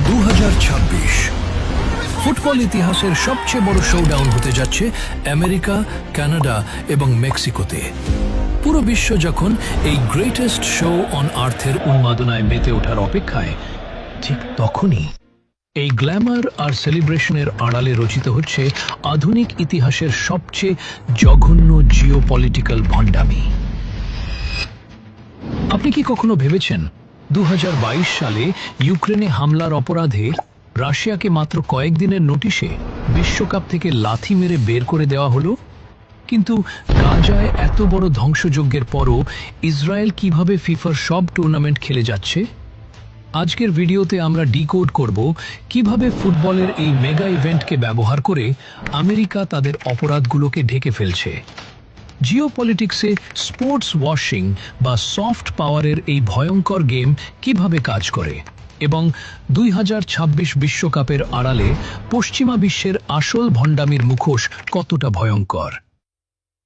2026 football ইতিহাসের সবচেয়ে বড় শোডাউন হতে যাচ্ছে আমেরিকা, কানাডা এবং মেক্সিকোতে। পুরো বিশ্ব যখন এই গ্রেটেস্ট শো অন আর্থের উন্মাদনায় মেতে ওঠার অপেক্ষায়, ঠিক তখনই এই গ্ল্যামার আর সেলিব্রেশনের আড়ালে রচিত হচ্ছে আধুনিক ইতিহাসের সবচেয়ে জঘন্য জিওপলিটিক্যাল ভণ্ডামি। আপনি কি কখনো ভেবেছেন 2022 সালে ইউক্রেনে হামলার অপরাধে রাশিয়াকে মাত্র কয়েকদিনের নোটিশে বিশ্বকাপ থেকে লাথি মেরে বের করে দেওয়া হলো? কিন্তু গাজায় এত বড় ধ্বংসযজ্ঞের পরও ইসরায়েল কিভাবে ফিফার সব টুর্নামেন্ট খেলে যাচ্ছে? আজকের ভিডিওতে আমরা ডিকোড করব কিভাবে ফুটবলের এই মেগা ইভেন্টকে ব্যবহার করে আমেরিকা তাদের অপরাধগুলোকে ঢেকে ফেলছে। জিওপলিটিক্সে স্পোর্টস ওয়াশিং বা সফট পাওয়ারের এই ভয়ঙ্কর গেম কিভাবে কাজ করে, এবং 2026 বিশ্বকাপের আড়ালে পশ্চিমা বিশ্বের আসল ভণ্ডামির মুখোশ কতটা ভয়ঙ্কর।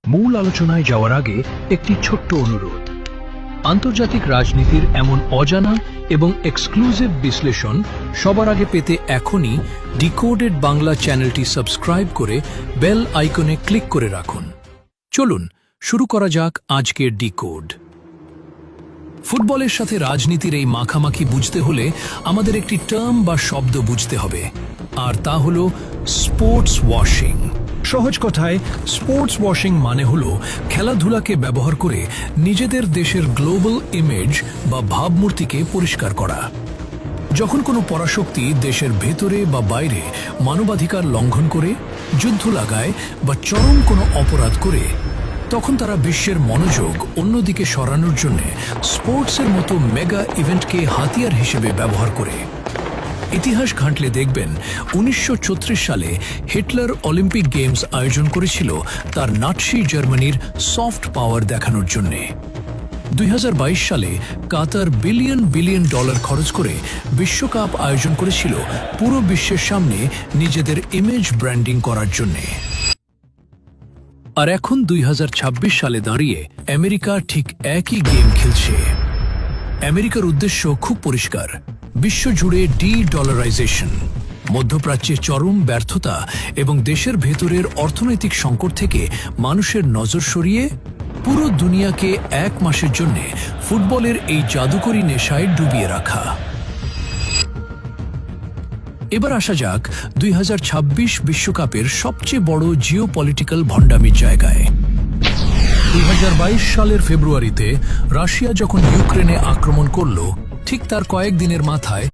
মূল আলোচনায় যাওয়ার আগে একটি ছোট্ট অনুরোধ। আন্তর্জাতিক রাজনীতির এমন অজানা এবং এক্সক্লুসিভ বিশ্লেষণ সবার আগে পেতে এখনই ডিকোডেড বাংলা চ্যানেলটি সাবস্ক্রাইব করে বেল আইকনে ক্লিক করে রাখুন। চলুন শুরু করা যাক আজকের ডিকোড। ফুটবলের সাথে রাজনীতির এই মাখামাখি বুঝতে হলে আমাদের একটি টার্ম বা শব্দ বুঝতে হবে, আর তা হলো স্পোর্টস ওয়াশিং। সহজ কথায় স্পোর্টস ওয়াশিং মানে হলো খেলাধুলাকে ব্যবহার করে নিজেদের দেশের গ্লোবাল ইমেজ বা ভাবমূর্তিকে পরিষ্কার করা। যখন কোনো পরাশক্তি দেশের ভেতরে বা বাইরে মানবাধিকার লঙ্ঘন করে, যুদ্ধ লাগায় বা চরম কোনো অপরাধ করে, তখন তারা বিশ্বের মনোযোগ অন্যদিকে সরানোর জন্য স্পোর্টসের মতো মেগা ইভেন্টকে হাতিয়ার হিসেবে ব্যবহার করে। ইতিহাস ঘাঁটলে দেখবেন 1934 সালে হিটলার অলিম্পিক গেমস আয়োজন করেছিল তার নাৎসি জার্মানির সফট পাওয়ার দেখানোর জন্য। 2022 সালে কাতার বিলিয়ন বিলিয়ন ডলার খরচ করে বিশ্বকাপ আয়োজন করেছিল পুরো বিশ্বের সামনে নিজেদের ইমেজ ব্র্যান্ডিং করার জন্য। আর এখন 2026 সালে দাঁড়িয়ে আমেরিকা ঠিক একই গেম খেলছে। আমেরিকার উদ্দেশ্য খুব পরিষ্কার, বিশ্বজুড়ে ডলারাইজেশন, মধ্যপ্রাচ্যে চরম ব্যর্থতা এবং দেশের ভেতরের অর্থনৈতিক সংকট থেকে মানুষের নজর সরিয়ে পুরো দুনিয়াকে এক মাসের জন্য ফুটবলের এই জাদুকরী নেশায় ডুবিয়ে রাখা। এবার আসা যাক 2026 বিশ্বকাপের সবচেয়ে বড় জিওপলিটিক্যাল ভণ্ডামির জায়গায়। 2022 সালের ফেব্রুয়ারিতে রাশিয়া যখন ইউক্রেনে আক্রমণ করল, ঠিক তার কয়েকদিনের মাথায়